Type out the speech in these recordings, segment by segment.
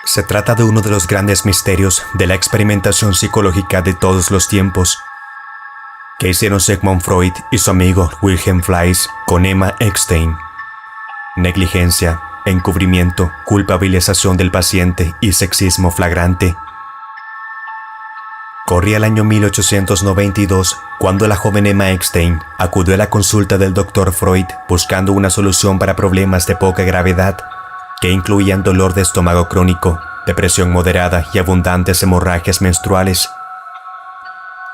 Se trata de uno de los grandes misterios de la experimentación psicológica de todos los tiempos, que hicieron Sigmund Freud y su amigo Wilhelm Fleiss con Emma Eckstein. Negligencia, encubrimiento, culpabilización del paciente y sexismo flagrante. Corría el año 1892 cuando la joven Emma Eckstein acudió a la consulta del Dr. Freud buscando una solución para problemas de poca gravedad que incluían dolor de estómago crónico, depresión moderada y abundantes hemorragias menstruales.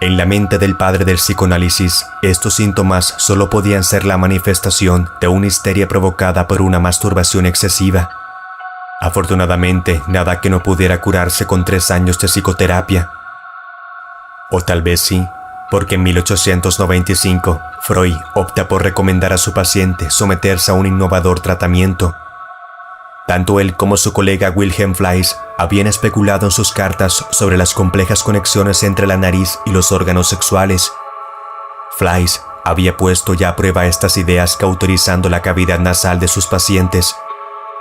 En la mente del padre del psicoanálisis, estos síntomas solo podían ser la manifestación de una histeria provocada por una masturbación excesiva. Afortunadamente, nada que no pudiera curarse con 3 años de psicoterapia. O tal vez sí, porque en 1895, Freud opta por recomendar a su paciente someterse a un innovador tratamiento. Tanto él como su colega Wilhelm Fleiss habían especulado en sus cartas sobre las complejas conexiones entre la nariz y los órganos sexuales. Fleiss había puesto ya a prueba estas ideas cauterizando la cavidad nasal de sus pacientes,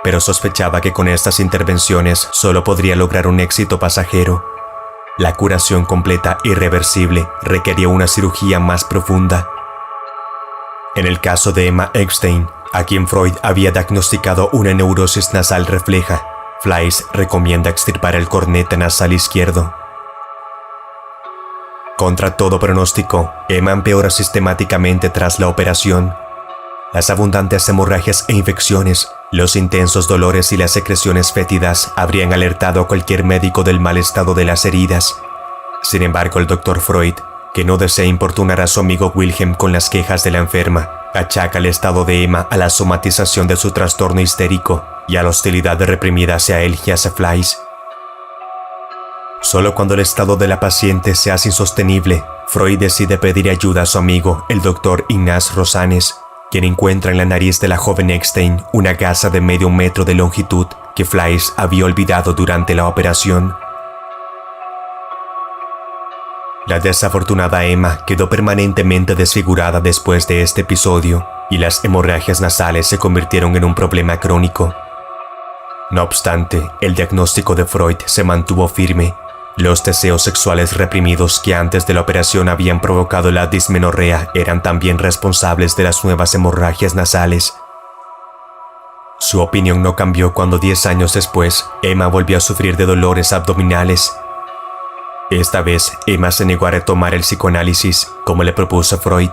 pero sospechaba que con estas intervenciones solo podría lograr un éxito pasajero. La curación completa e irreversible requería una cirugía más profunda. En el caso de Emma Eckstein, a quien Freud había diagnosticado una neurosis nasal refleja, Fleiss recomienda extirpar el cornete nasal izquierdo. Contra todo pronóstico, Emma empeora sistemáticamente tras la operación. Las abundantes hemorragias e infecciones, los intensos dolores y las secreciones fétidas habrían alertado a cualquier médico del mal estado de las heridas. Sin embargo, el Dr. Freud, que no desea importunar a su amigo Wilhelm con las quejas de la enferma, achaca el estado de Emma a la somatización de su trastorno histérico y a la hostilidad reprimida hacia él y hacia Fleiss. Solo cuando el estado de la paciente se hace insostenible, Freud decide pedir ayuda a su amigo, el Dr. Ignaz Rosanes, quien encuentra en la nariz de la joven Eckstein una gasa de medio metro de longitud que Fleiss había olvidado durante la operación. La desafortunada Emma quedó permanentemente desfigurada después de este episodio y las hemorragias nasales se convirtieron en un problema crónico. No obstante, el diagnóstico de Freud se mantuvo firme. Los deseos sexuales reprimidos que antes de la operación habían provocado la dismenorrea eran también responsables de las nuevas hemorragias nasales. Su opinión no cambió cuando 10 años después, Emma volvió a sufrir de dolores abdominales. Esta vez, Emma se negó a retomar el psicoanálisis, como le propuso Freud,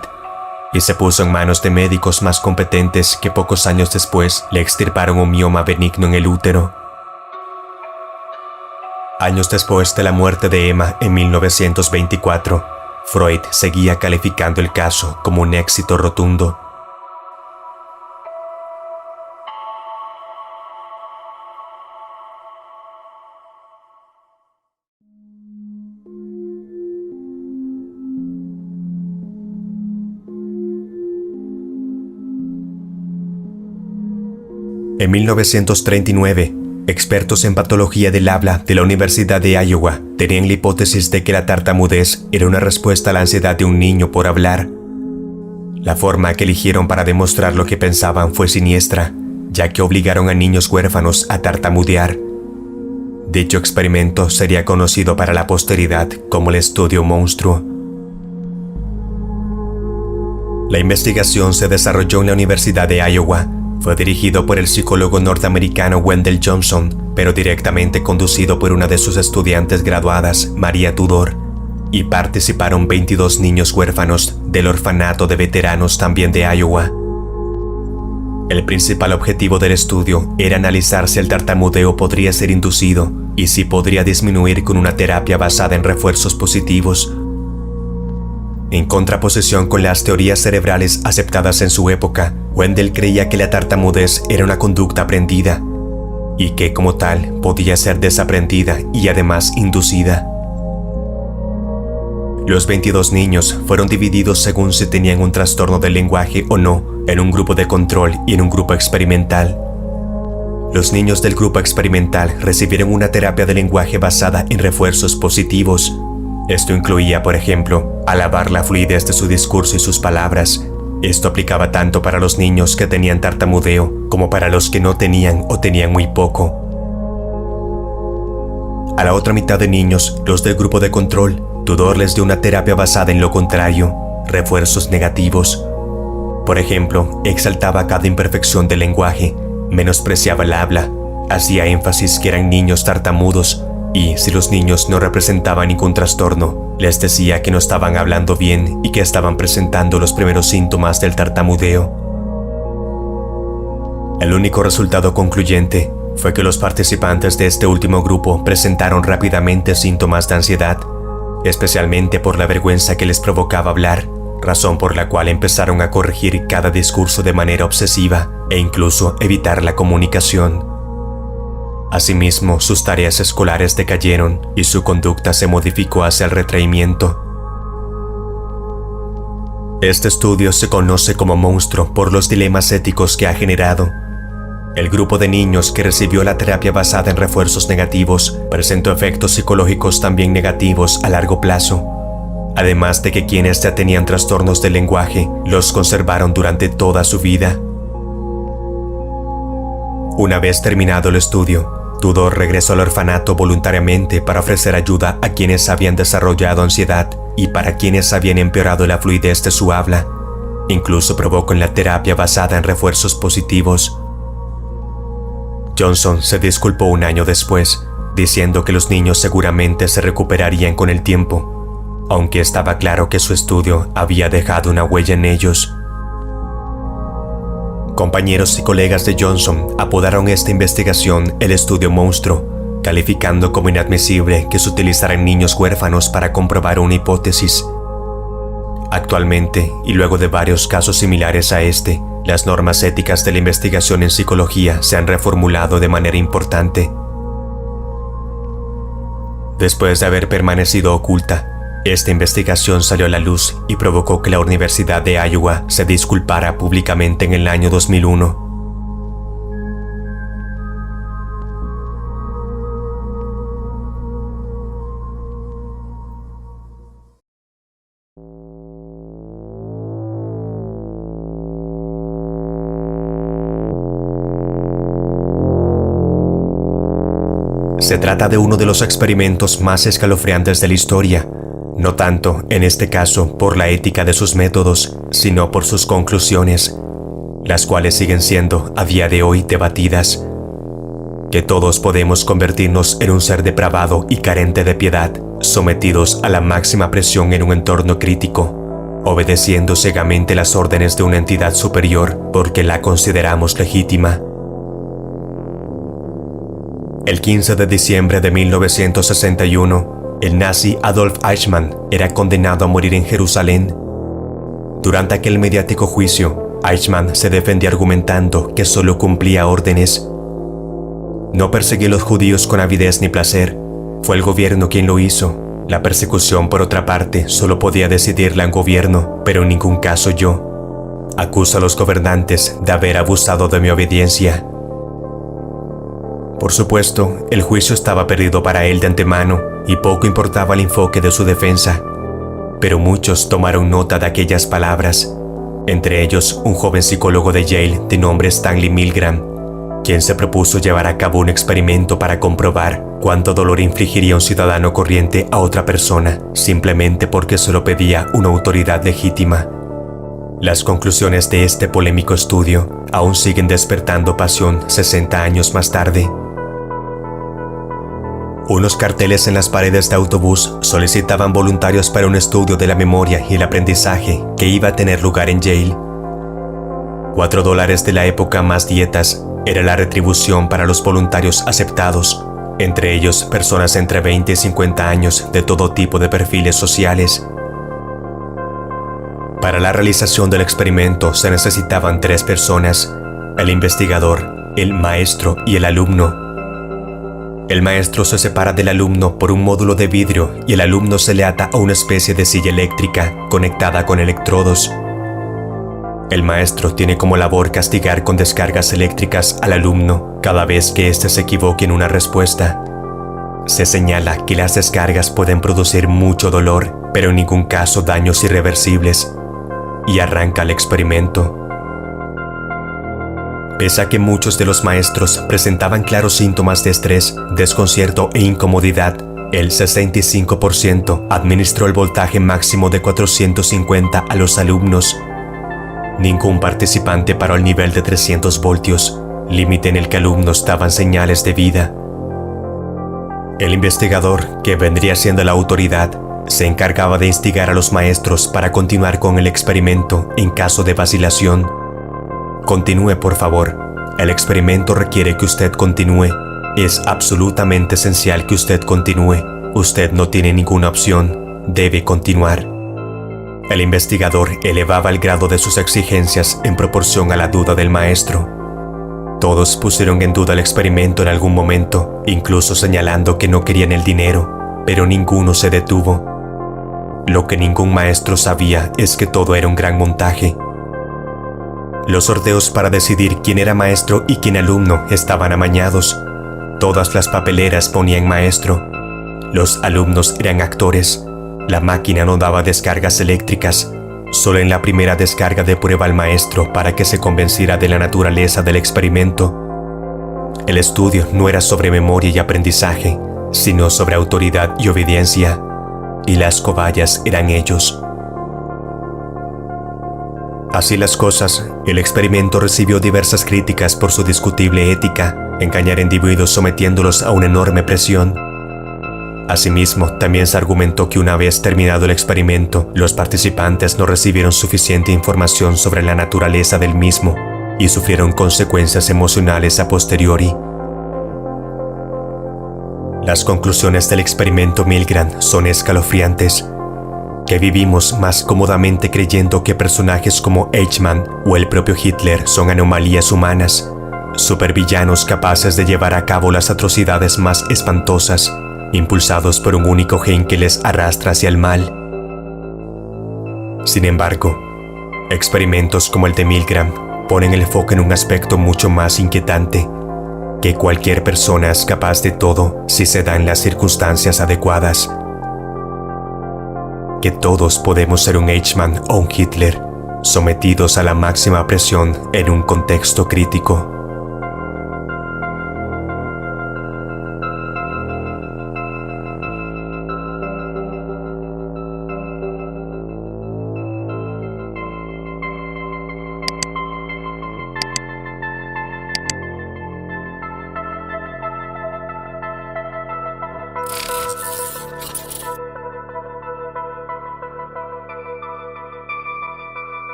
y se puso en manos de médicos más competentes que pocos años después le extirparon un mioma benigno en el útero. Años después de la muerte de Emma en 1924, Freud seguía calificando el caso como un éxito rotundo. En 1939, expertos en patología del habla de la Universidad de Iowa tenían la hipótesis de que la tartamudez era una respuesta a la ansiedad de un niño por hablar. La forma que eligieron para demostrar lo que pensaban fue siniestra, ya que obligaron a niños huérfanos a tartamudear. Dicho experimento sería conocido para la posteridad como el estudio monstruo. La investigación se desarrolló en la Universidad de Iowa. Fue dirigido por el psicólogo norteamericano Wendell Johnson, pero directamente conducido por una de sus estudiantes graduadas, María Tudor, y participaron 22 niños huérfanos del orfanato de veteranos también de Iowa. El principal objetivo del estudio era analizar si el tartamudeo podría ser inducido y si podría disminuir con una terapia basada en refuerzos positivos. En contraposición con las teorías cerebrales aceptadas en su época, Wendell creía que la tartamudez era una conducta aprendida y que, como tal, podía ser desaprendida y además inducida. Los 22 niños fueron divididos según si tenían un trastorno del lenguaje o no, en un grupo de control y en un grupo experimental. Los niños del grupo experimental recibieron una terapia de lenguaje basada en refuerzos positivos. Esto incluía, por ejemplo, alabar la fluidez de su discurso y sus palabras. Esto aplicaba tanto para los niños que tenían tartamudeo como para los que no tenían o tenían muy poco. A la otra mitad de niños, los del grupo de control, Tudor les dio una terapia basada en lo contrario, refuerzos negativos. Por ejemplo, exaltaba cada imperfección del lenguaje, menospreciaba el habla, hacía énfasis que eran niños tartamudos y, si los niños no representaban ningún trastorno, les decía que no estaban hablando bien y que estaban presentando los primeros síntomas del tartamudeo. El único resultado concluyente fue que los participantes de este último grupo presentaron rápidamente síntomas de ansiedad, especialmente por la vergüenza que les provocaba hablar, razón por la cual empezaron a corregir cada discurso de manera obsesiva e incluso evitar la comunicación. Asimismo, sus tareas escolares decayeron y su conducta se modificó hacia el retraimiento. Este estudio se conoce como monstruo por los dilemas éticos que ha generado. El grupo de niños que recibió la terapia basada en refuerzos negativos presentó efectos psicológicos también negativos a largo plazo, además de que quienes ya tenían trastornos del lenguaje los conservaron durante toda su vida. Una vez terminado el estudio, Tudor regresó al orfanato voluntariamente para ofrecer ayuda a quienes habían desarrollado ansiedad y para quienes habían empeorado la fluidez de su habla. Incluso probó con la terapia basada en refuerzos positivos. Johnson se disculpó un año después, diciendo que los niños seguramente se recuperarían con el tiempo, aunque estaba claro que su estudio había dejado una huella en ellos. Compañeros y colegas de Johnson apodaron esta investigación el estudio monstruo, calificando como inadmisible que se utilizaran niños huérfanos para comprobar una hipótesis. Actualmente, y luego de varios casos similares a este, las normas éticas de la investigación en psicología se han reformulado de manera importante. Después de haber permanecido oculta, esta investigación salió a la luz y provocó que la Universidad de Iowa se disculpara públicamente en el año 2001. Se trata de uno de los experimentos más escalofriantes de la historia, no tanto, en este caso, por la ética de sus métodos, sino por sus conclusiones, las cuales siguen siendo, a día de hoy, debatidas. Que todos podemos convertirnos en un ser depravado y carente de piedad, sometidos a la máxima presión en un entorno crítico, obedeciendo ciegamente las órdenes de una entidad superior porque la consideramos legítima. El 15 de diciembre de 1961, el nazi Adolf Eichmann era condenado a morir en Jerusalén. Durante aquel mediático juicio, Eichmann se defendía argumentando que solo cumplía órdenes. No perseguí a los judíos con avidez ni placer, fue el gobierno quien lo hizo. La persecución, por otra parte, solo podía decidirla un gobierno, pero en ningún caso yo. Acuso a los gobernantes de haber abusado de mi obediencia. Por supuesto, el juicio estaba perdido para él de antemano y poco importaba el enfoque de su defensa. Pero muchos tomaron nota de aquellas palabras, entre ellos un joven psicólogo de Yale de nombre Stanley Milgram, quien se propuso llevar a cabo un experimento para comprobar cuánto dolor infligiría un ciudadano corriente a otra persona, simplemente porque se lo pedía una autoridad legítima. Las conclusiones de este polémico estudio aún siguen despertando pasión 60 años más tarde. Unos carteles en las paredes de autobús solicitaban voluntarios para un estudio de la memoria y el aprendizaje que iba a tener lugar en Yale. $4 de la época más dietas era la retribución para los voluntarios aceptados, entre ellos personas entre 20 y 50 años de todo tipo de perfiles sociales. Para la realización del experimento se necesitaban 3 personas: el investigador, el maestro y el alumno. El maestro se separa del alumno por un módulo de vidrio y el alumno se le ata a una especie de silla eléctrica conectada con electrodos. El maestro tiene como labor castigar con descargas eléctricas al alumno cada vez que éste se equivoque en una respuesta. Se señala que las descargas pueden producir mucho dolor, pero en ningún caso daños irreversibles, y arranca el experimento. Pese a que muchos de los maestros presentaban claros síntomas de estrés, desconcierto e incomodidad, el 65% administró el voltaje máximo de 450 a los alumnos. Ningún participante paró al nivel de 300 voltios, límite en el que alumnos daban señales de vida. El investigador, que vendría siendo la autoridad, se encargaba de instigar a los maestros para continuar con el experimento en caso de vacilación. Continúe, por favor. El experimento requiere que usted continúe. Es absolutamente esencial que usted continúe. Usted no tiene ninguna opción. Debe continuar. El investigador elevaba el grado de sus exigencias en proporción a la duda del maestro. Todos pusieron en duda el experimento en algún momento, incluso señalando que no querían el dinero, pero ninguno se detuvo. Lo que ningún maestro sabía es que todo era un gran montaje. Los sorteos para decidir quién era maestro y quién alumno estaban amañados. Todas las papeleras ponían maestro. Los alumnos eran actores. La máquina no daba descargas eléctricas. Solo en la primera descarga de prueba al maestro para que se convenciera de la naturaleza del experimento. El estudio no era sobre memoria y aprendizaje, sino sobre autoridad y obediencia. Y las cobayas eran ellos. Así las cosas, el experimento recibió diversas críticas por su discutible ética, engañar a individuos sometiéndolos a una enorme presión. Asimismo, también se argumentó que una vez terminado el experimento, los participantes no recibieron suficiente información sobre la naturaleza del mismo y sufrieron consecuencias emocionales a posteriori. Las conclusiones del experimento Milgram son escalofriantes. Que vivimos más cómodamente creyendo que personajes como Eichmann o el propio Hitler son anomalías humanas, supervillanos capaces de llevar a cabo las atrocidades más espantosas, impulsados por un único gen que les arrastra hacia el mal. Sin embargo, experimentos como el de Milgram ponen el foco en un aspecto mucho más inquietante, que cualquier persona es capaz de todo si se dan las circunstancias adecuadas. Que todos podemos ser un Eichmann o un Hitler, sometidos a la máxima presión en un contexto crítico.